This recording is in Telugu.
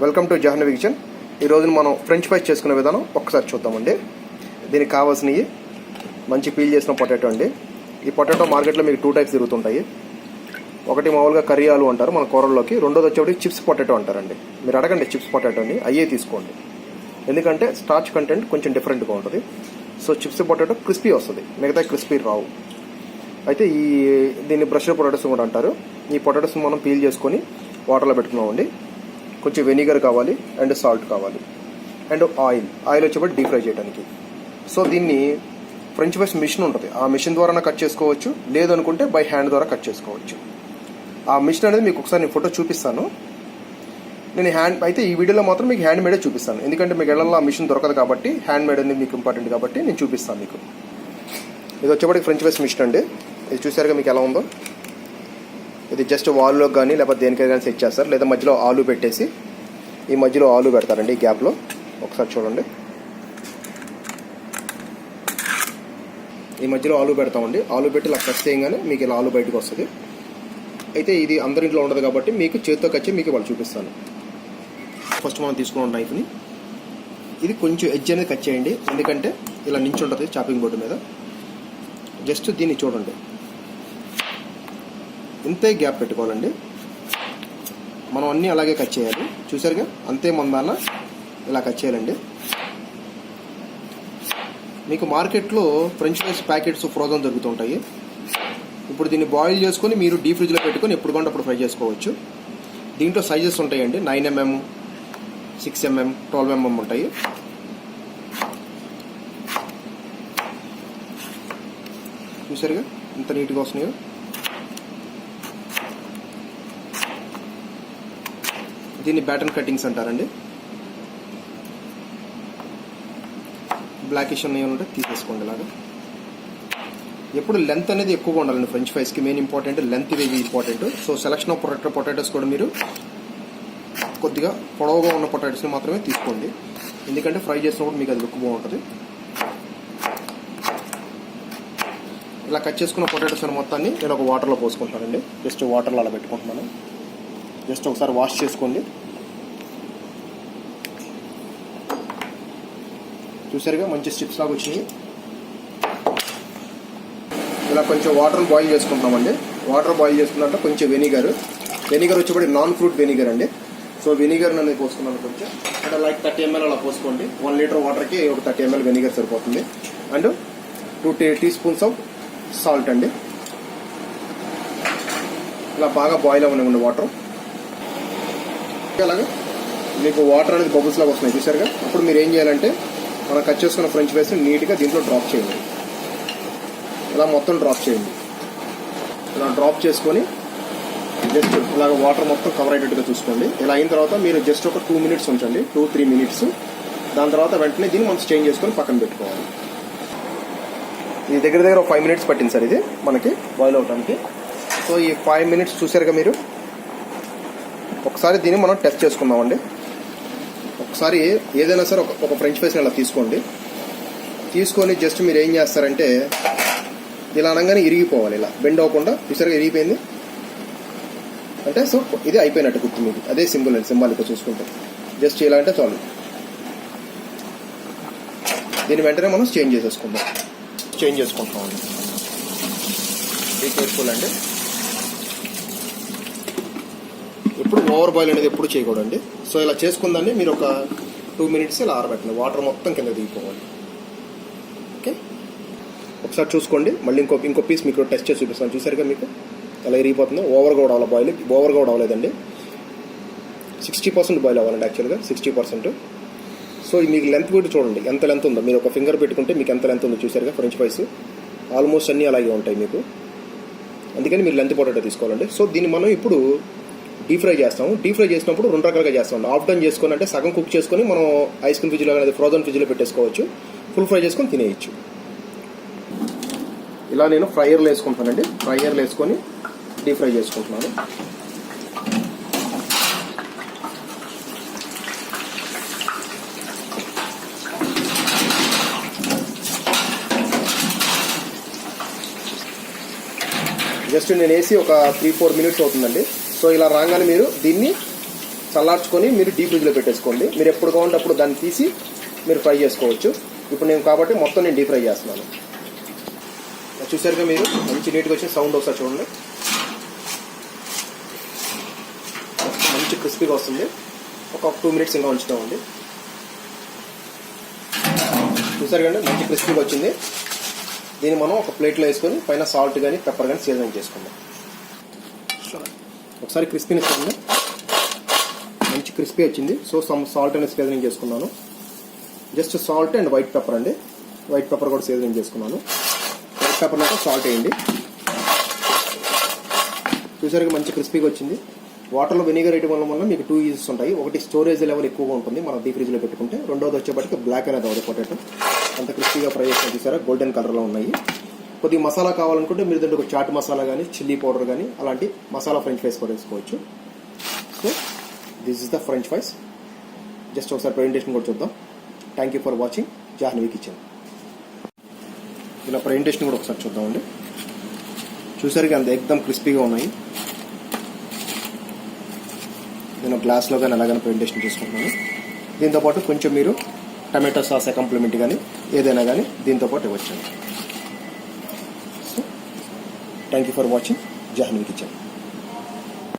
Welcome to Jahnavi kitchen. ఈరోజు మనం ఫ్రెంచ్ ఫ్రైస్ చేసుకునే విధానం ఒక్కసారి చూద్దామండి. దీనికి కావాల్సినవి మంచి పీల్ చేసిన పొటాటో అండి. ఈ పొటాటో మార్కెట్లో మీకు 2 టైప్స్ తిరుగుతుంటాయి. ఒకటి మామూలుగా కర్రీ ఆలు అంటారు మన కూరల్లోకి, రెండోది వచ్చేప్పటికి చిప్స్ పొటాటో అంటారండి. మీరు అడగండి చిప్స్ పొటాటోని, అయ్యే తీసుకోండి. ఎందుకంటే స్టార్చ్ కంటెంట్ కొంచెం డిఫరెంట్గా ఉంటుంది. సో చిప్స్ పొటాటో క్రిస్పీ వస్తుంది, మిగతా క్రిస్పీ రావు. అయితే దీన్ని బ్రష్ పొటాటోస్ కూడా అంటారు. ఈ పొటాటోస్ మనం పీల్ చేసుకొని వాటర్లో పెట్టుకున్నామండి. కొంచెం వెనిగర్ కావాలి అండ్ సాల్ట్ కావాలి అండ్ ఆయిల్ వచ్చేప్పటి డీప్ ఫ్రై చేయడానికి. సో దీన్ని ఫ్రెంచ్ ఫ్రైస్ మిషన్ ఉంటుంది, ఆ మిషన్ ద్వారా కట్ చేసుకోవచ్చు, లేదనుకుంటే బై హ్యాండ్ ద్వారా కట్ చేసుకోవచ్చు. ఆ మిషన్ అనేది మీకు ఒకసారి నేను ఫోటో చూపిస్తాను. నేను అయితే ఈ వీడియోలో మాత్రం మీకు హ్యాండ్ మేడే చూపిస్తాను, ఎందుకంటే మీకు ఇళ్లలో ఆ మిషన్ దొరకదు కాబట్టి హ్యాండ్ మేడ్ అనేది మీకు ఇంపార్టెంట్ కాబట్టి నేను చూపిస్తాను మీకు. ఇది వచ్చేప్పటికి ఫ్రెంచ్ ఫ్రైస్ మిషన్ అండి. ఇది చూసారుగా మీకు ఎలా ఉందో. ఇది జస్ట్ వాల్లో కానీ లేకపోతే దేనికైనా కానీ సెట్ చేస్తారు, లేదా మధ్యలో ఆలు పెట్టేసి ఈ మధ్యలో ఆలు పెడతారండి ఈ గ్యాప్లో. ఒకసారి చూడండి, ఈ మధ్యలో ఆలు పెడతామండి. ఆలు పెట్టి ఇలా కట్ చేయగానే మీకు ఇలా ఆలు బయటకు వస్తుంది. అయితే ఇది అందరింట్లో ఉండదు కాబట్టి మీకు చేతితో కచ్చి మీకు వాళ్ళు చూపిస్తాను. ఫస్ట్ మనం తీసుకున్న నైఫ్ని ఇది కొంచెం ఎడ్జ్ అనేది కట్ చేయండి, ఎందుకంటే ఇలా నించి ఉంటుంది చాపింగ్ బోర్డు మీద. జస్ట్ దీన్ని చూడండి, ఇంతే గ్యాప్ పెట్టుకోవాలండి. మనం అన్నీ అలాగే కట్ చేయాలి, చూసారుగా అంతే మందాన ఇలా కట్ చేయాలండి. మీకు మార్కెట్లో ఫ్రెంచ్ ఫ్రైస్ ప్యాకెట్స్ ఫ్రోజన్ దొరుకుతుంటాయి. ఇప్పుడు దీన్ని బాయిల్ చేసుకొని మీరు డీప్ ఫ్రిడ్జ్లో పెట్టుకొని ఎప్పుడు కొంటే అప్పుడు ఫ్రై చేసుకోవచ్చు. దీంట్లో సైజెస్ ఉంటాయండి, 9mm, 6mm, 12mm ఉంటాయి. చూసారుగా ఇంత నీట్గా వస్తున్నాయో. దీన్ని బ్యాటన్ కటింగ్స్ అంటారండి. బ్లాకిష్ ఉన్నాయి ఉంటే తీసేసుకోండి ఇలాగా. ఎప్పుడు లెంత్ అనేది ఎక్కువగా ఉండాలండి ఫ్రెంచ్ ఫ్రైస్కి, మెయిన్ ఇంపార్టెంట్ లెంత్ ఇవి important. So selection of potatoes కూడా మీరు కొద్దిగా పొడవుగా ఉన్న పొటాటోస్ని మాత్రమే తీసుకోండి, ఎందుకంటే ఫ్రై చేసినప్పుడు మీకు అది లుక్ బాగుంటుంది. ఇలా కట్ చేసుకున్న పొటాటోస్ అని మొత్తాన్ని నేను ఒక వాటర్లో పోసుకుంటానండి. జస్ట్ వాటర్లో అలా పెట్టుకుంటున్నాను. జస్ట్ ఒకసారి వాష్ చేసుకోండి. చూసారుగా మంచి స్ట్రిప్స్ లాగా వచ్చినాయి. ఇలా కొంచెం వాటర్ బాయిల్ చేసుకుంటామండి. వాటర్ బాయిల్ చేసుకున్నట్టు కొంచెం వెనిగర్ వచ్చేప్పటికి నాన్ ఫ్రూట్ వెనిగర్ అండి. సో వెనిగర్ అనేది పోసుకున్నాను కొంచెం, అంటే లైక్ 30 ml అలా పోసుకోండి. 1 లీటర్ వాటర్కి ఒక 30 ml వెనిగర్ సరిపోతుంది. అండ్ 2 teaspoons ఆఫ్ సాల్ట్ అండి. ఇలా బాగా బాయిల్ అవ్వనివ్వండి వాటర్. అలాగే మీకు వాటర్ అనేది బబుల్స్ లాగా వస్తున్నాయి చూసారుగా. అప్పుడు మీరు ఏం చేయాలంటే మనం కట్ చేసుకున్న ఫ్రెంచ్ ఫ్రైస్ నీట్గా దీంట్లో డ్రాప్ చేయండి. ఇలా మొత్తం డ్రాప్ చేయండి. ఇలా డ్రాప్ చేసుకొని జస్ట్ ఇలాగ వాటర్ మొత్తం కవర్ అయ్యేట్టుగా చూసుకోండి. ఇలా అయిన తర్వాత మీరు జస్ట్ ఒక 2 minutes ఉంచండి, 2-3 minutes. దాని తర్వాత వెంటనే దీన్ని మనం చేంజ్ చేసుకొని పక్కన పెట్టుకోవాలి. ఇది దగ్గర ఒక 5 minutes పట్టింది సార్ ఇది మనకి బాయిల్ అవడానికి. సో ఈ 5 minutes చూసారుగా మీరు. ఒకసారి దీన్ని మనం టెస్ట్ చేసుకుందామండి. ఒకసారి ఏదైనా సరే ఒక ఫ్రెంచ్ ఫ్రైస్ని అలా తీసుకొని జస్ట్ మీరు ఏం చేస్తారంటే ఇలా అనగానే ఇరిగిపోవాలి, ఇలా బెండ్ అవ్వకుండా. చూసారుగా ఇరిగిపోయింది అంటే సో ఇది అయిపోయినట్టు గుర్తు మీకు. అదే సింబల్ అండి, సింబాలిక్ చూసుకుంటే జస్ట్ ఇలా అంటే చాలు. దీన్ని వెంటనే మనం చేంజ్ చేసుకుంటామండి. బీ కేర్ఫుల్ అండి. ఎప్పుడు ఓవర్ బాయిల్ అనేది ఎప్పుడు చేయకూడదండి. సో ఇలా చేసుకుందాన్ని మీరు ఒక 2 minutes ఇలా ఆరబెట్టండి, వాటర్ మొత్తం కింద దిగిపోవాలి. ఓకే, ఒకసారి చూసుకోండి. మళ్ళీ ఇంకో పీస్ మీకు టెస్ట్ చేసి చూపిస్తాను. చూసారుగా మీకు అలా ఇరిగిపోతుంది. ఓవర్గా కూడా అవ్వలేదండి. 60% బాయిల్ అవ్వాలండి యాక్చువల్గా, 60%. సో మీకు లెంత్ కూడా చూడండి ఎంత లెంత్ ఉందో. మీరు ఒక ఫింగర్ పెట్టుకుంటే మీకు ఎంత లెంత్ ఉందో చూసారుగా. ఫ్రెంచ్ ఫ్రైస్ ఆల్మోస్ట్ అన్నీ అలాగే ఉంటాయి మీకు, అందుకని మీరు లెంత్ పొటాటో తీసుకోవాలండి. సో దీన్ని మనం ఇప్పుడు డీప్ ఫ్రై చేస్తాము. డీప్ ఫ్రై చేసినప్పుడు 2 రకాలుగా చేస్తాం. హాఫ్ డన్ చేసుకొని అంటే సగం కుక్ చేసుకొని మనం ఐస్ క్రీమ్ ఫ్రిడ్జ్లో అనేది ఫ్రోజన్ ఫ్రిడ్జ్లో పెట్టేసుకోవచ్చు. ఫుల్ ఫ్రై చేసుకొని తినేయచ్చు. ఇలా నేను ఫ్రైయర్లో వేసుకుంటానండి. ఫ్రైయర్లో వేసుకొని డీప్ ఫ్రై చేసుకుంటున్నాను. జస్ట్ నేను వేసి ఒక 3-4 minutes అవుతుందండి. సో ఇలా రాగానే మీరు దీన్ని చల్లార్చుకొని మీరు డీప్ ఫ్రిడ్జ్లో పెట్టేసుకోండి. మీరు ఎప్పుడు కావాలంటే అప్పుడు దాన్ని తీసి మీరు ఫ్రై చేసుకోవచ్చు. ఇప్పుడు నేను కాబట్టి మొత్తం నేను డీప్ ఫ్రై చేస్తున్నాను. చూసారుగా మీరు మంచి నీట్గా వచ్చిన సౌండ్ ఒకసారి చూడండి. మంచి క్రిస్పీగా వస్తుంది. ఒక 2 మినిట్స్ ఇంకా ఉంచుతామండి. చూసారు కండి మంచి క్రిస్పీగా వచ్చింది. దీన్ని మనం ఒక ప్లేట్లో వేసుకొని పైన సాల్ట్ కానీ పెప్పర్ కానీ సీజనింగ్ చేసుకుందాం. ఒకసారి క్రిస్పీనెస్ చూడండి, మంచి క్రిస్పీ వచ్చింది. సో సమ్ సాల్ట్ అనేది సీజనింగ్ చేసుకున్నాను. Just salt and white pepper అండి. వైట్ పెప్పర్ కూడా సీజనింగ్ చేసుకున్నాను. వైట్ పెప్పర్ అయితే సాల్ట్ వేయండి. చూసారుగా మంచి క్రిస్పీగా వచ్చింది. వాటర్లో వెనిగర్ వేయడం వల్ల మీకు 2 యూజెస్ ఉంటాయి. ఒకటి స్టోరేజ్ లెవెల్ ఎక్కువగా ఉంటుంది మనం డీప్ ఫ్రిడ్జ్లో పెట్టుకుంటే. రెండోది వచ్చేప్పటికి బ్లాక్ అనేది అవుతుంది పొటాటో. అంత క్రిస్పీగా ఫ్రై చేసిన చూసారా గోల్డెన్ కలర్లో ఉన్నాయి. కొద్దిగా మసాలా కావాలనుకుంటే మీరు దాంట్లో ఒక చాట్ మసాలా కానీ చిల్లీ పౌడర్ కానీ అలాంటి మసాలా ఫ్రెంచ్ ఫ్రైస్ కూడా వేసుకోవచ్చు. So this is the French fries. Just ఒకసారి ప్రెజెంటేషన్ కూడా చూద్దాం. Thank you for watching Jahnavi kitchen. ఇలా ప్రెజెంటేషన్ కూడా ఒకసారి చూద్దామండి. చూసారుగా అంత ఎక్దమ్ క్రిస్పీగా ఉన్నాయి. నేను గ్లాస్లో కానీ అలాగైనా ప్రెజెంటేషన్ చేసుకుంటున్నాను. దీంతోపాటు కొంచెం మీరు టమాటో సాస్ కాంప్లిమెంట్ కానీ ఏదైనా కానీ దీంతోపాటు ఇవ్వచ్చు. So thank you for watching Jahnavi kitchen.